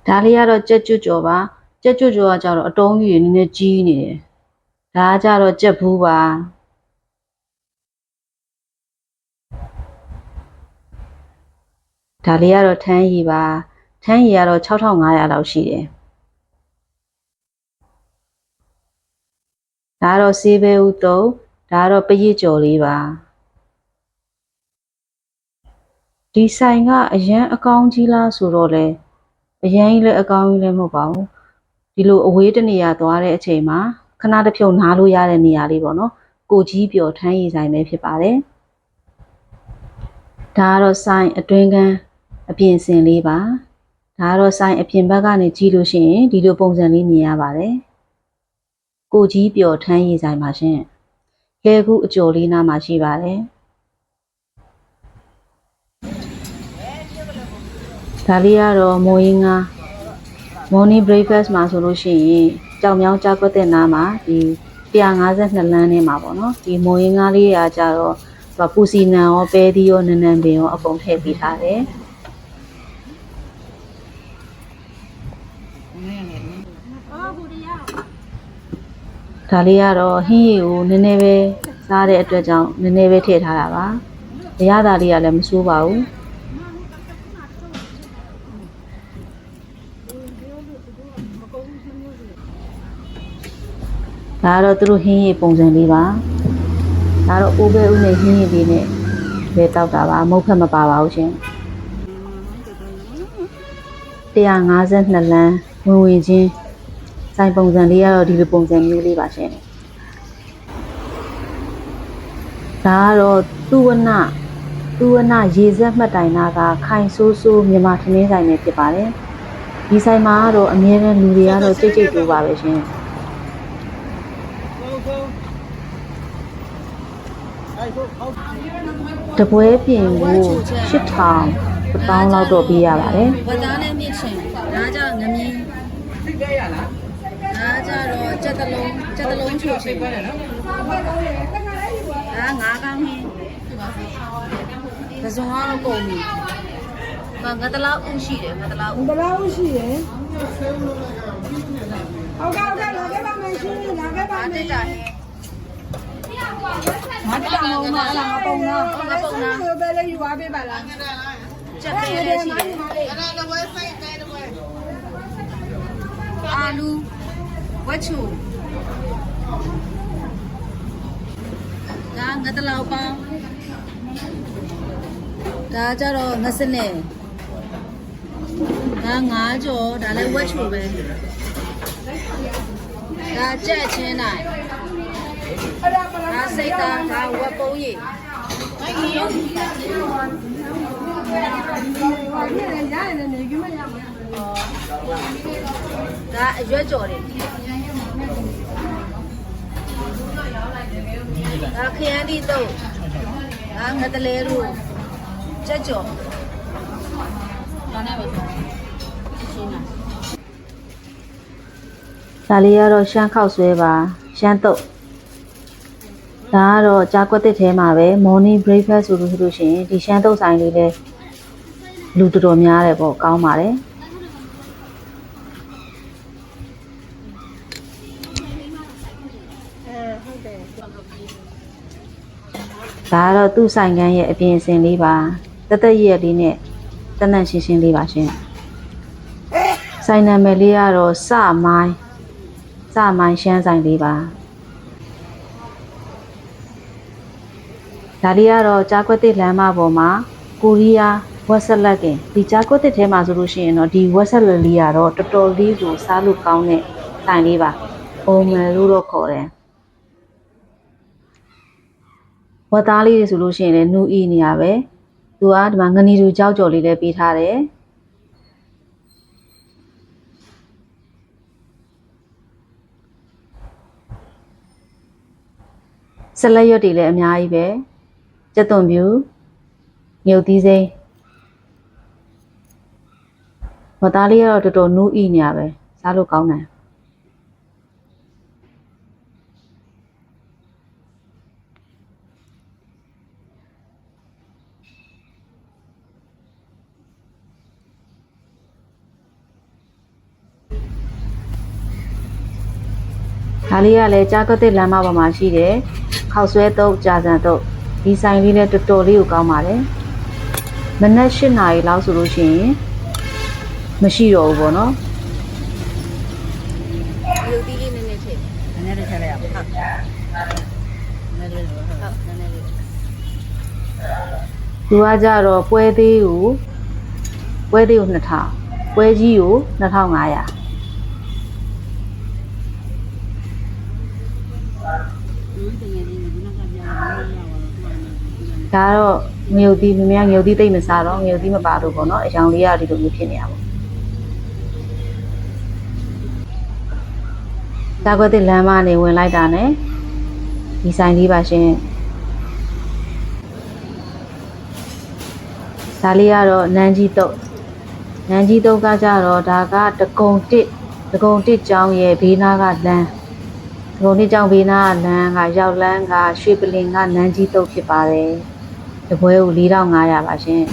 ဒါလေးကတော့ကြက်ကျွတ်ကြော်ပါကြက်ကျွတ်ကြော်ကကြတော့အတုံးကြီးနည်းနည်းကြီးနေတယ်ဒါကကြတော့ကြက်ဘူးပါဒါလေးကတော့ထန်းရည်ပါထန်းရည်ကတော့6500လောက်ရှိတယ်ဒါကတော့ဆေးပဲဥတုံးဒါကတော့ပရစ်ကြော်လေးပါဒီဆိုင်ကအရန်အကောင်းကြီးလားဆိုတော့လေအရန်ကြီးလည်းအကောင်းကြီးလည်းမဟုတ်ပါဘူးဒီလိုအဝေးတနေရာသွားတဲ့အချိန်မှာခဏတစ်ဖြုတ်နားလို့ရတဲ့နေရာလေးပေါ့နော်ကိုကြီးပျော်ထန်းရည်ဆိုင်ပဲဖြစ်ပါတယ်ဒါကတော့ဆိုင်အတွင်းကန်းအပြင်စင်လေးပါဒါကတော့ဆိုင်အပြင်ဘက်ကနေကြည့်လို့ရှိရင်ဒီလိုပုံစံလေးမြင်ရပါတယ်ကိုကြီးပျော်ထန်းရည်ဆိုင်ပါရှင်လဲကူအကျော်လေးနားမှာရှိပါတယ်ဒါလေးကတော့မိုးရင်းငါ morning breakfast မှာဆိုလို့ရှိရင်ကြောင်မြောင်းကြောက်ကွက်တဲ့နားမှာဒီ152လမ်းထဲမှာပေါ့နော်ဒီမိုးရင်းငါလေးရာကြတော့ပူစီနံရောပဲသီးရောနနံပင်ရောအကုန်ထည့်ပေးထားတယ်ဒါလေးကတော့ဟင်းရည်ကိုနည်းနည်းပဲစားတဲ့အတွက်ကြောင့်နည်းနည်းပဲထည့်ထားတာပါအရသာလေးကလည်းမဆိုးပါဘူးဒါကတော့သူတို့ဟင်းရည်ပုံစံလေးပါဒါတော့အိုးပဲဦးနဲ့ဟင်းရည်လေးနဲ့ပဲတောက်တာပါမုတ်ဖက်မပါပါဘူးရှင်152လမ်းဝင်ချင်းဆိုင်ပုံစံလေးကတော့ဒီလိုပုံစံမျိုးလေးပါရှင်ဒါကတော့သူဝနရေစက်မှတ်တိုင်နာကခိုင်ဆိုးဆိုးမြန်မာထမင်းဆိုင်ပဲဖြစ်ပါတယ်ဒီဆိုင်မှာကတော့အများနဲ့လူတွေကတော့ကြိတ်တိုးပါပဲရှင်တပွဲပြင်ကို8000 1000လောက်တော့ပေးရပါတယ်ဝတ်သားနဲ့မြင့်ချင်ဒါကြငမြင်းဒါကြတော့ကြက်တလုံးချိုချင်ပါတယ်နော်ဒါငါးကောင်းဟင်းပဇွန်ကတော့ကုန်ပြီငါတလားဦးရှိတယ်ငါတလားဦးရှိတယ်ဟုတ်ကဲ့လာခဲ့ပါမယ်ရှင်လာခဲ့ပါမယ်ငါတောင်းအောင်မလားပုံလားဘယ်လေးယူပါပေးပါလားကြက်သေးတယ်ရှိတယ်အာလူဝက်ချူဒါငါတလောက်ပေါင်းဒါကြတော့ငါစနဲ့ဒါ9ကျော်ဒါလည်းဝက်ချူပဲဒါကြက်ချင်းနိုင်ဒါစိတ်သားဒါဝက်ပုံးရည်ဒါအရွက်ကြော်တယ်ဒါခရမ်းတီတုပ်ဒါငတလဲတို့ကြက်ကြော်ဒါနဲ့ပဲရှင်းတာဒါလေးကတော့ရှမ်းခောက်ဆွဲပါရှမ်းတုပ်ဒါကတော့ကြာကွက်တစ်ထဲမှာပဲ morning breakfast ဆိုလို့ရှိရင်ဒီရှမ်းတုပ်ဆိုင်လေးလဲလူတော်တော်များတယ်ပေါ့ကောင်းပါတယ်ဒါကတော့သူ့ဆိုင်ကန်းရဲ့အပြင်အစင်လေးပါတက်ရက်လေးနဲ့တနန့်ရှင်းရှင်းလေးပါရှင်ဆိုင်နာမည်လေးကတော့စမိုင်းရှမ်းဆိုင်လေးပါဒါလေးကတော့ကြာကွက်တစ်လမ်းမပေါ်မှာကိုရီးယားဝက်ဆက်လက်ကင်ဒီကြာကွက်တစ်ထဲမှာဆိုလို့ရှိရင်တော့ဒီဝက်ဆက်လက်လေးကတော့တော်တော်လေးကိုစားလို့ကောင်းတဲ့ဆိုင်လေးပါအုံမယ်လို့တော့ခေါ်တယ်ဝက်သားလေးတွေဆိုလို့ရှိရင်လည်းနူးအီနေရပဲသူကဒီမှာငနီတူကြောက်ကြော်လေးလည်းပေးထားတယ်ဆက်လက်ရွက်တွေလည်းအများကြီးပဲကြက်သွန်ပြူငြုတ်သီးစိမ်းဝက်သားလေးကတော့တော်တော်နူးအီနေရပဲစားလို့ကောင်းတယ် ဒါလေးကလည်းကြားကွက်တဲ့လမ်းမပေါ်မှာရှိတယ်ခောက်ဆွဲတုပ်ကြာစံတုပ်ဒီဆိုင်လေးလည်းတော်တော်လေးကိုကောင်းပါတယ်မနက်8 နာရီလောက်ဆိုလို့ရှိရင်မရှိတော့ဘူးပေါ့နော် ဒီလိုတီးလေးနည်းနည်းထည့် နည်းနည်းထည့်လိုက်ရအောင်ဟုတ်နည်းနည်းလေးဟုတ်နည်းနည်းလေး သူကကြတော့ပွဲသေးကို2000ပွဲကြီးကို2500ဒါတော့ငရုတ်တီးမင်းငရုတ်တီးသိမ့်မစားတော့ငရုတ်တီးမပါလို့ပေါ့နော်အယောင်လေးကဒီလိုမျိုးဖြစ်နေရပါဒါကွက်တဲ့လမ်းမနေဝင်လိုက်တာ ਨੇ ဒီဆိုင်လေးပါရှင်ဒါလေးကတော့နန်းကြီးတုတ်ကကြတော့ဒါကတကုံတစ်ကျောင်းရဲ့ဘေးနားကလမ်းတကုံတစ်ကျောင်းဘေးနားကလမ်းကရောက်လမ်းကရွှေပလင်ကနန်းကြီးတုတ်ဖြစ်ပါတယ်တပွဲကို4500ပါရှင်